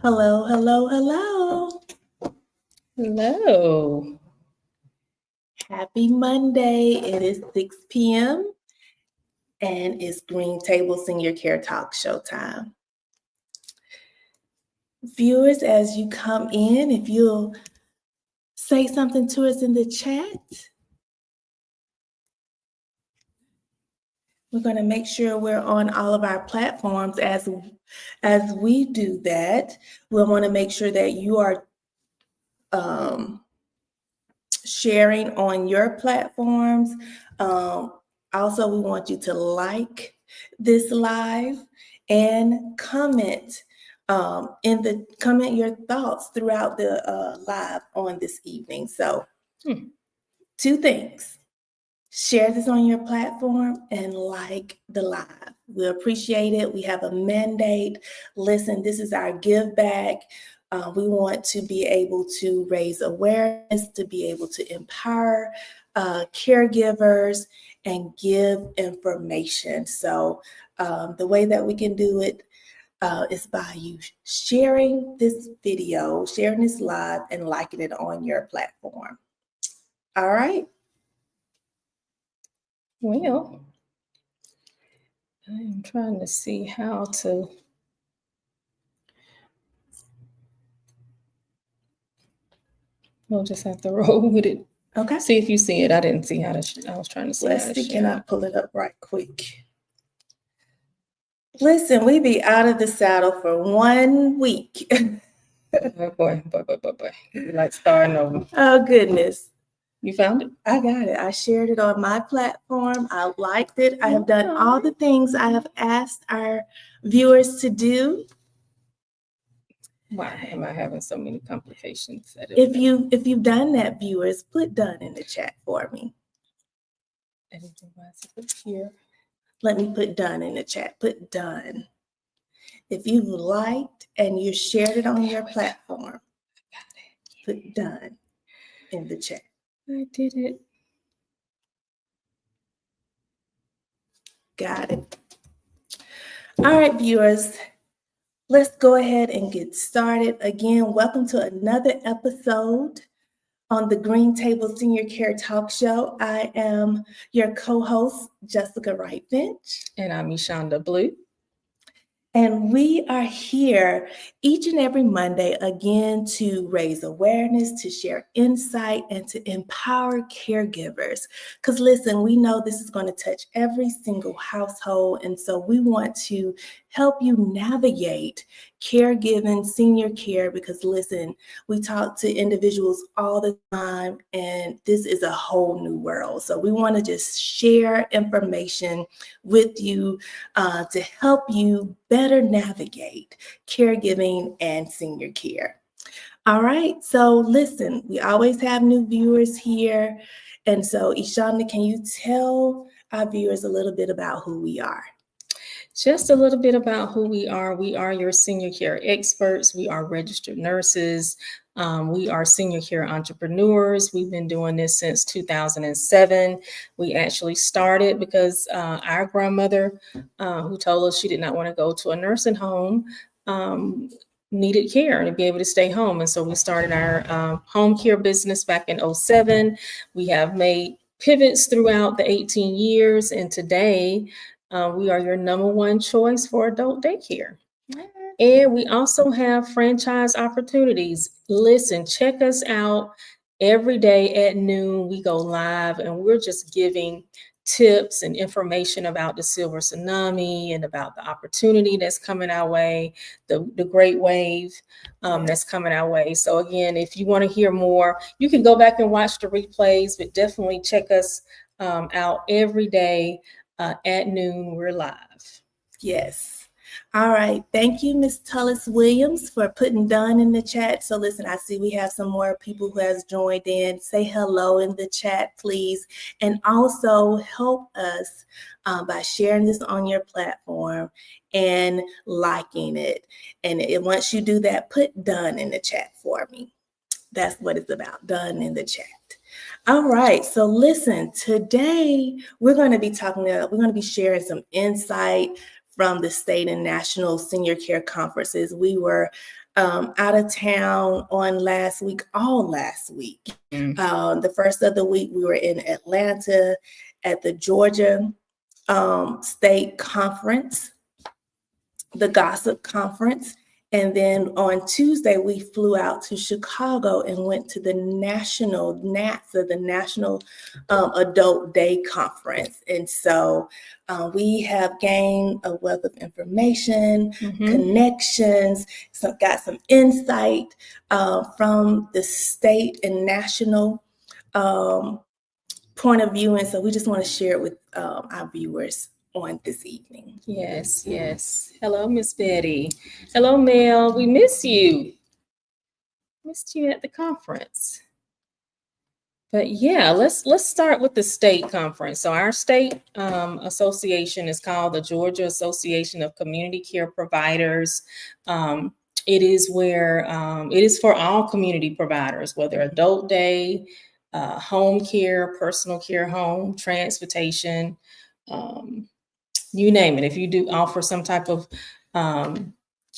Hello, hello, hello. Hello. Happy Monday. It is 6 p.m. and it's Green Table Senior Care Talk Show time. Viewers, as you come in, if you'll say something to us in the chat, we're going to make sure we're on all of our platforms. As we do that, we'll want to make sure that you are sharing on your platforms. Also, we want you to like this live and comment comment your thoughts throughout the live on this evening. So, two things. Share this on your platform and like the live. We appreciate it. We have a mandate. Listen, this is our give back. We want to be able to raise awareness, to be able to empower caregivers and give information. So the way that we can do it is by you sharing this video, sharing this live, and liking it on your platform. All right. Well, I am trying to see how to. We'll just have to roll with it. Okay. See if you see it. I didn't see how to. I was trying to see. Let's see. Can I pull it up right quick? Listen, we be out of the saddle for 1 week. boy. Like starting over. Oh, goodness. You found it? I got it. I shared it on my platform. I liked it. I have done all the things I have asked our viewers to do. Why am I having so many complications? If you've done that, viewers, put done in the chat for me. Here. Let me put done in the chat. Put done. If you've liked and you shared it on your platform, put done in the chat. I did it. Got it. All right, viewers, let's go ahead and get started. Again, welcome to another episode on the Green Table Senior Care Talk Show. I am your co-host, Jessica Wright Finch. And I'm Eshonda Blue. And we are here each and every Monday, again, to raise awareness, to share insight, and to empower caregivers. Because listen, we know this is going to touch every single household. And so we want to help you navigate caregiving, senior care, because listen, we talk to individuals all the time, and this is a whole new world. So we want to just share information with you to help you better navigate caregiving and senior care. All right, so listen, we always have new viewers here. And so Eshonda, can you tell our viewers a little bit about who we are? Just a little bit about who we are. We are your senior care experts. We are registered nurses. We are senior care entrepreneurs. We've been doing this since 2007. We actually started because our grandmother, who told us she did not want to go to a nursing home, needed care and to be able to stay home. And so we started our home care business back in 2007. We have made pivots throughout the 18 years. And today, we are your number one choice for adult daycare. And we also have franchise opportunities. Listen, check us out every day at noon. We go live and we're just giving tips and information about the silver tsunami and about the opportunity that's coming our way, the great wave that's coming our way. So again, if you want to hear more, you can go back and watch the replays, but definitely check us out every day. At noon, we're live. Yes. All right. Thank you, Ms. Tullis Williams, for putting done in the chat. So listen, I see we have some more people who has joined in. Say hello in the chat, please. And also help us by sharing this on your platform and liking it. And once you do that, put done in the chat for me. That's what it's about, done in the chat. All right, so listen, today we're going to be sharing some insight from the state and national senior care conferences. We were out of town on last week, all last week. Mm. The first of the week, we were in Atlanta at the Georgia State Conference, the Gossip Conference. And then on Tuesday, we flew out to Chicago and went to the National NATSA, the National Adult Day Conference. And so we have gained a wealth of information, connections, got some insight from the state and national point of view. And so we just want to share it with our viewers on this evening. Yes, yes. Hello, Miss Betty. Hello, Mel. We miss you. Missed you at the conference. But yeah, let's start with the state conference. So our state association is called the Georgia Association of Community Care Providers. It is where it is for all community providers, whether adult day, home care, personal care home, transportation, you name it. If you do offer some type of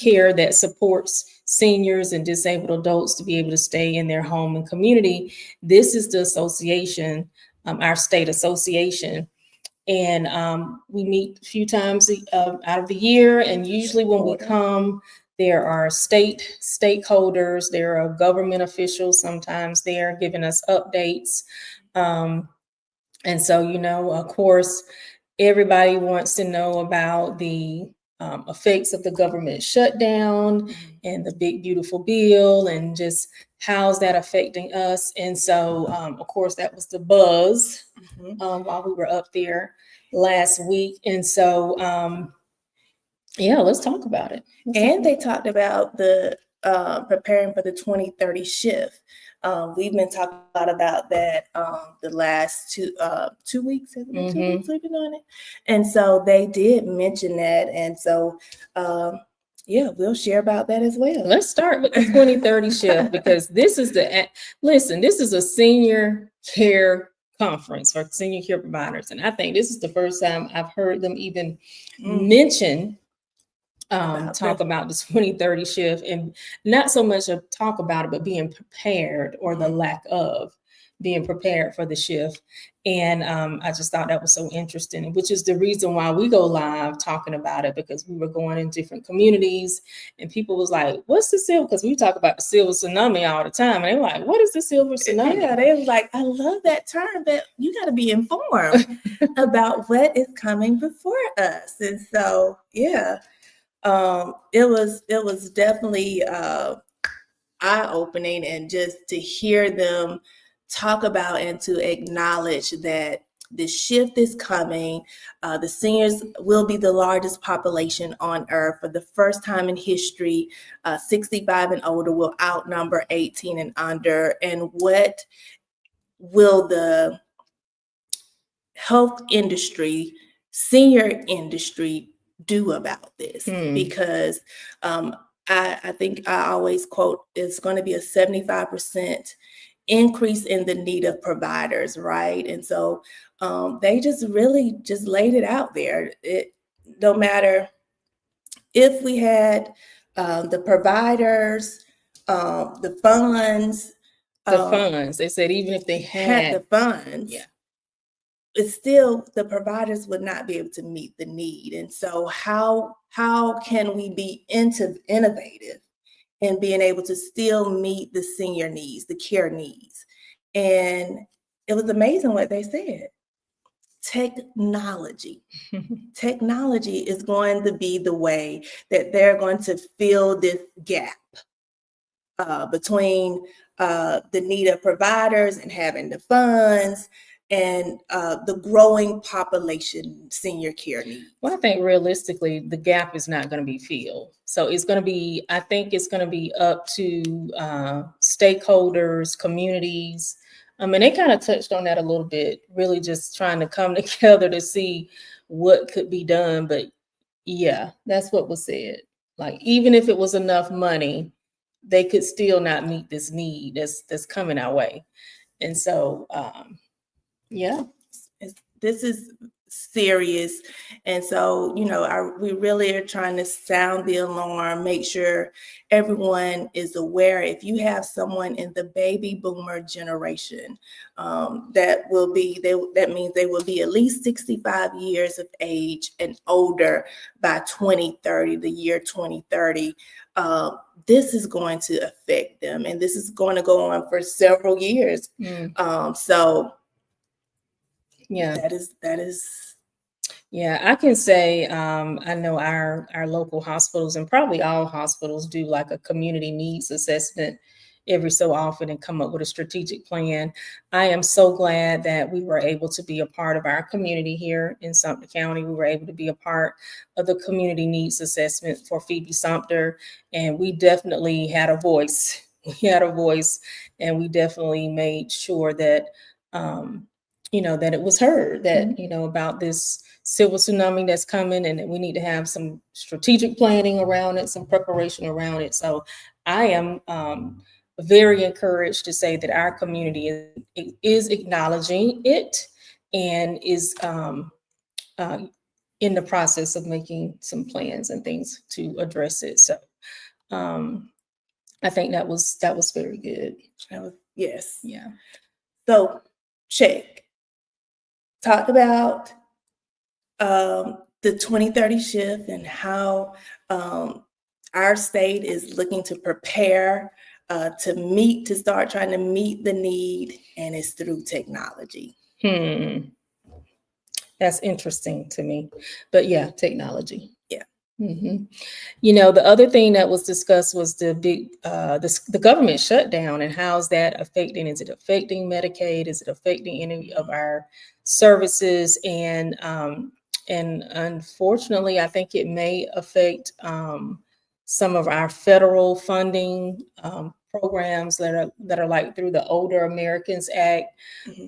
care that supports seniors and disabled adults to be able to stay in their home and community, this is the association, our state association. And we meet a few times out of the year. And usually when we come, there are state stakeholders, there are government officials sometimes there giving us updates. And so, you know, of course, everybody wants to know about the effects of the government shutdown and the big, beautiful bill and just how's that affecting us. And so, of course, that was the buzz while we were up there last week. And so, yeah, let's talk about it. And they talked about the preparing for the 2030 shift. We've been talking a lot about that the last 2 weeks. Has it been 2 weeks we've been on it? And so they did mention that. And so, yeah, we'll share about that as well. Let's start with the 2030 shift because this is this is a senior care conference for senior care providers. And I think this is the first time I've heard them even mention talk about the 2030 shift, and not so much of talk about it, but being prepared or the lack of being prepared for the shift. And I just thought that was so interesting, which is the reason why we go live talking about it, because we were going in different communities and people was like, what's the silver? Because we talk about the silver tsunami all the time. And they were like, what is the silver tsunami? Yeah, they was like, I love that term, but you got to be informed about what is coming before us. And so, yeah. It was definitely eye-opening, and just to hear them talk about and to acknowledge that the shift is coming. The seniors will be the largest population on earth for the first time in history. 65 and older will outnumber 18 and under. And what will the health industry, senior industry, do about this? Because I think I always quote, it's going to be a 75% increase in the need of providers, right? And so they just really just laid it out there. It no matter if we had the providers, the funds. They said even if they had the funds, yeah, it's still the providers would not be able to meet the need. And so how can we be innovative in being able to still meet the senior needs, the care needs? And it was amazing what they said. Technology is going to be the way that they're going to fill this gap between the need of providers and having the funds and the growing population senior care needs. Well, I think realistically, the gap is not going to be filled. So it's going to be, I think it's going to be up to stakeholders, communities. I mean, they kind of touched on that a little bit, really just trying to come together to see what could be done. But yeah, that's what was said. Like, even if it was enough money, they could still not meet this need that's coming our way. And so, yeah. This is serious. And so, we really are trying to sound the alarm, make sure everyone is aware. If you have someone in the baby boomer generation, that means they will be at least 65 years of age and older by 2030, the year 2030. This is going to affect them, and this is going to go on for several years. So yeah, that is. Yeah, I can say I know our local hospitals, and probably all hospitals, do like a community needs assessment every so often and come up with a strategic plan. I am so glad that we were able to be a part of our community here in Sumter County. We were able to be a part of the community needs assessment for Phoebe Sumter, and we definitely had a voice. We had a voice, and we definitely made sure that that it was heard, that about this civil tsunami that's coming, and that we need to have some strategic planning around it, some preparation around it. So I am very encouraged to say that our community is acknowledging it and is in the process of making some plans and things to address it. So I think that was very good. Yes. Yeah. So check. Talked about the 2030 shift and how our state is looking to prepare to start trying to meet the need, and it's through technology. That's interesting to me, but yeah, technology. Yeah. The other thing that was discussed was the big the government shutdown, and how's that affecting? Is it affecting Medicaid? Is it affecting any of our services? And unfortunately, I think it may affect some of our federal funding programs that are like through the Older Americans Act.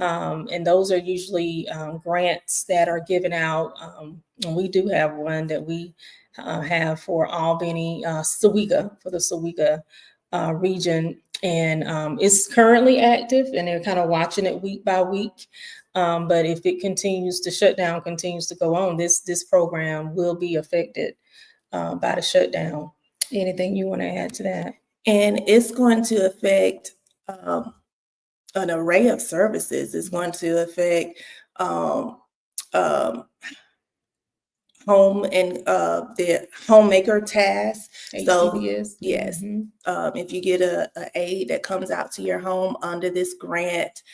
And those are usually grants that are given out. And we do have one that we have for Albany, Sewega, for the Sewega region. And it's currently active, and they're kind of watching it week by week. But if it continues to shutdown, continues to go on, this program will be affected by the shutdown. Anything you want to add to that? And it's going to affect an array of services. It's going to affect home and the homemaker task. So HCBS. yes, if you get a aid that comes out to your home under this grant,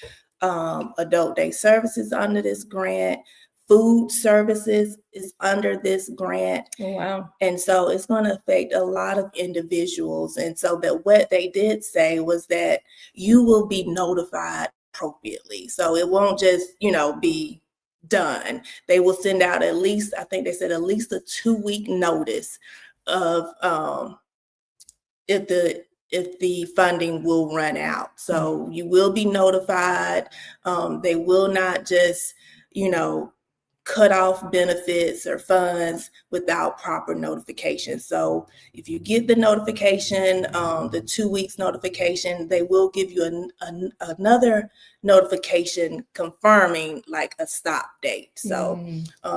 adult day services under this grant, food services is under this grant. Oh, wow. And so it's going to affect a lot of individuals. And so that what they did say was that you will be notified appropriately. So it won't just, be done. They will send out at least, I think they said at least a 2-week notice of if the funding will run out. So you will be notified. They will not just, cut off benefits or funds without proper notification. So if you get the notification, the 2 weeks notification, they will give you another notification confirming like a stop date. So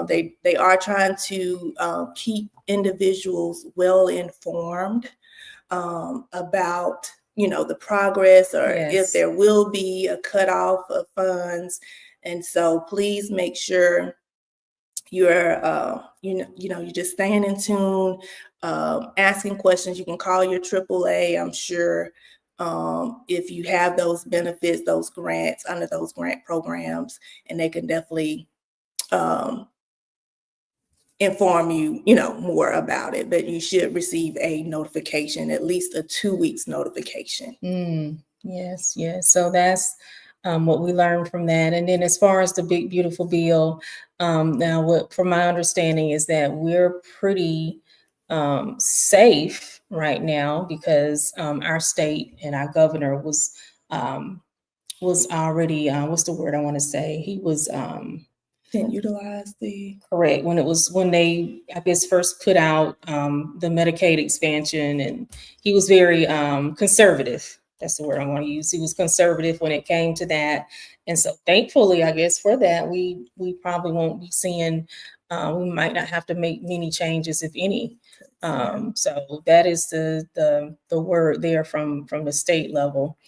they are trying to keep individuals well informed about the progress, or if there will be a cutoff of funds. And so please make sure you're you're just staying in tune, asking questions. You can call your AAA, I'm sure, if you have those benefits, those grants under those grant programs, and they can definitely inform you, more about it. But you should receive a notification, at least a 2 weeks notification. Yes. So that's what we learned from that. And then as far as the big, beautiful bill, now what, from my understanding, is that we're pretty safe right now, because our state and our governor was already, what's the word I want to say? He was didn't utilize the correct when they, I guess, first put out the Medicaid expansion, and he was very conservative. That's the word I want to use. He was conservative when it came to that. And so thankfully, I guess for that, we probably won't be seeing, we might not have to make many changes, if any. So that is the word there from the state level.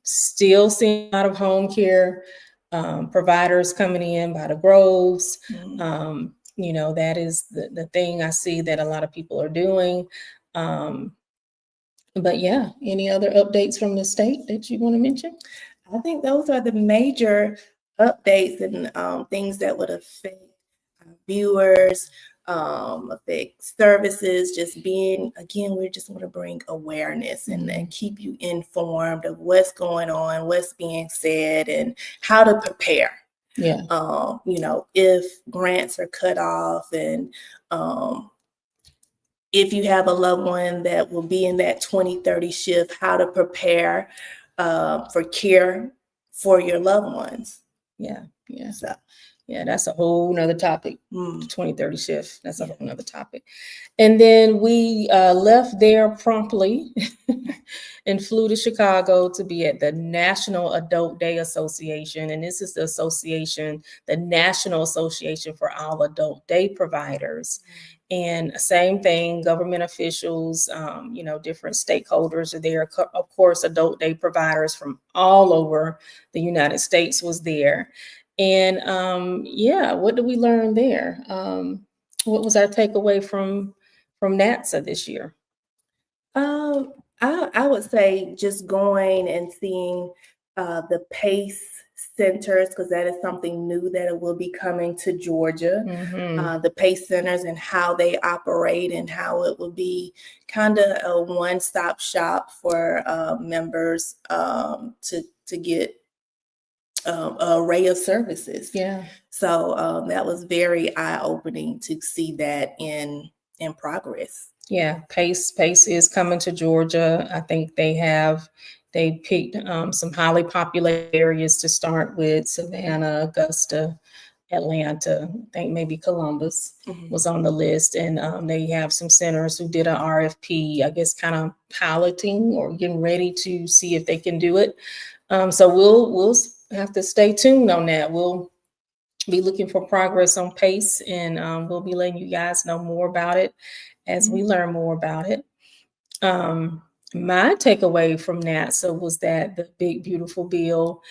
Still seeing a lot of home care providers coming in by the groves. You know, that is the thing I see that a lot of people are doing. But yeah, any other updates from the state that you want to mention? I think those are the major updates and things that would affect viewers, affect services. Just being, again, we just want to bring awareness and keep you informed of what's going on, what's being said, and how to prepare. Yeah. You know, if grants are cut off, and if you have a loved one that will be in that 2030 shift, how to prepare for care for your loved ones. Yeah. Yeah. So, yeah, that's a whole nother topic. 2030 shift. That's a whole nother topic. And then we left there promptly and flew to Chicago to be at the National Adult Day Association. And this is the association, the National Association for all adult day providers. And same thing, government officials, you know, different stakeholders are there. Of course, adult day providers from all over the United States was there. And yeah, what did we learn there? What was our takeaway from NATSA this year? I would say just going and seeing the PACE centers, because that is something new that will be coming to Georgia. The PACE centers and how they operate, and how it will be kind of a one-stop shop for members to get an array of services. Yeah. So that was very eye-opening to see that in progress. Yeah, PACE is coming to Georgia. I think they picked some highly populated areas to start with: Savannah, Augusta, Atlanta. I think maybe Columbus was on the list, and they have some centers who did an RFP, I guess, kind of piloting or getting ready to see if they can do it. So we'll have to stay tuned on that. We'll be looking for progress on PACE, and we'll be letting you guys know more about it as we learn more about it. My takeaway from NATSA was that the Big Beautiful Bill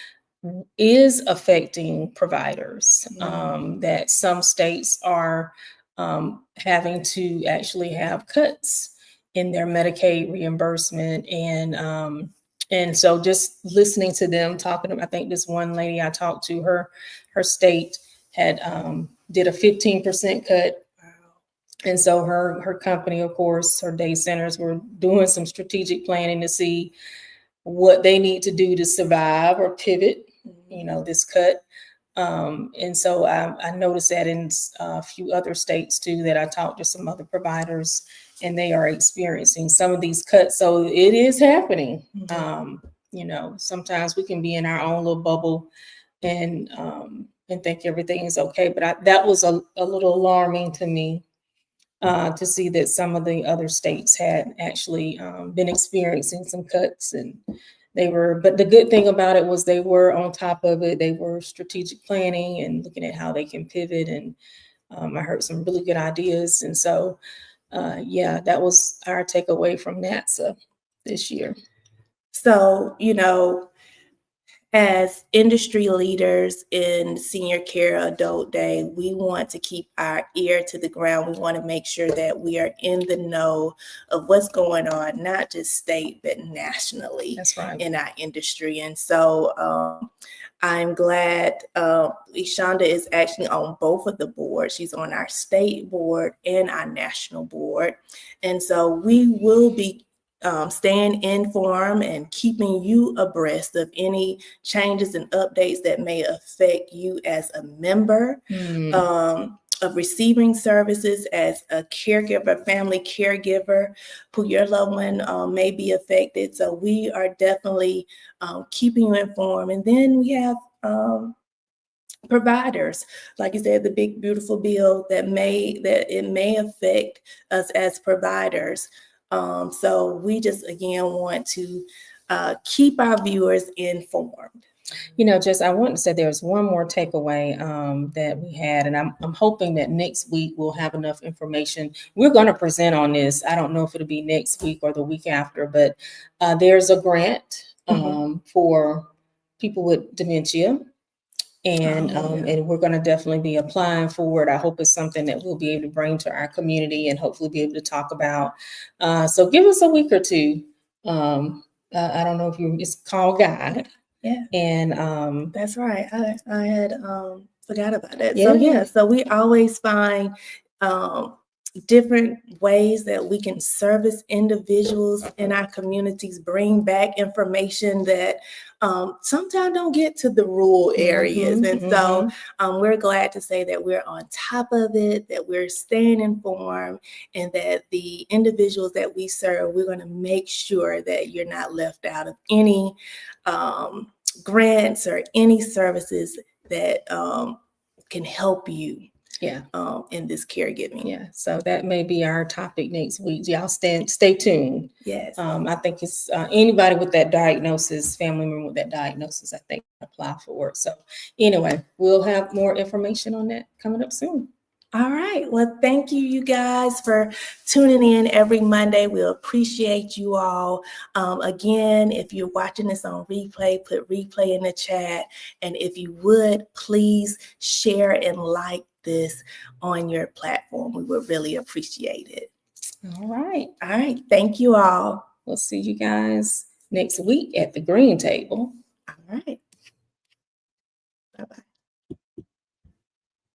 is affecting providers, that some states are having to actually have cuts in their Medicaid reimbursement. And so just listening to them talking about, I think this one lady I talked to, her state had did a 15% cut. And so her company, of course, her day centers were doing some strategic planning to see what they need to do to survive or pivot, you know, this cut. And so I noticed that in a few other states too, that I talked to some other providers, and they are experiencing some of these cuts. So it is happening. You know, sometimes we can be in our own little bubble and think everything is okay. But that was a little alarming to me. To see that some of the other states had actually been experiencing some cuts, and but the good thing about it was they were on top of it. They were strategic planning and looking at how they can pivot. And I heard some really good ideas. And so, yeah, that was our takeaway from NATSA this year. So, you know, as industry leaders in senior care adult day, we want to keep our ear to the ground. We want to make sure that we are in the know of what's going on, not just state, but nationally. That's right. In our industry. And so I'm glad Ishonda is actually on both of the boards. She's on our state board and our national board. And so we will be staying informed and keeping you abreast of any changes and updates that may affect you as a member of receiving services, as a caregiver, family caregiver, who your loved one may be affected. So we are definitely keeping you informed. And then we have providers, like you said, the Big Beautiful Bill that it may affect us as providers. So we just, again, want to keep our viewers informed. You know, just I want to say there's one more takeaway that we had, and I'm hoping that next week we'll have enough information. We're going to present on this. I don't know if it'll be next week or the week after, but there's a grant for people with dementia. And and we're going to definitely be applying for it. I hope it's something that we'll be able to bring to our community and hopefully be able to talk about. So give us a week or two. I don't know if it's called Guide. Yeah. And that's right. I had forgot about it. Yeah. So we always find different ways that we can service individuals in our communities, bring back information that sometimes don't get to the rural areas. And so we're glad to say that we're on top of it, that we're staying informed, and that the individuals that we serve, we're going to make sure that you're not left out of any grants or any services that can help you in this caregiving. Yeah, so that may be our topic next week. Y'all stay tuned. Yes. I think it's anybody with that diagnosis, family member with that diagnosis, I think apply for it. So anyway, we'll have more information on that coming up soon. All right. Well, thank you, you guys, for tuning in every Monday. We appreciate you all. Again, if you're watching this on replay, put replay in the chat. And if you would, please share and like this on your platform. We would really appreciate it. All right. All right. Thank you all. We'll see you guys next week at the green table. All right. Bye-bye.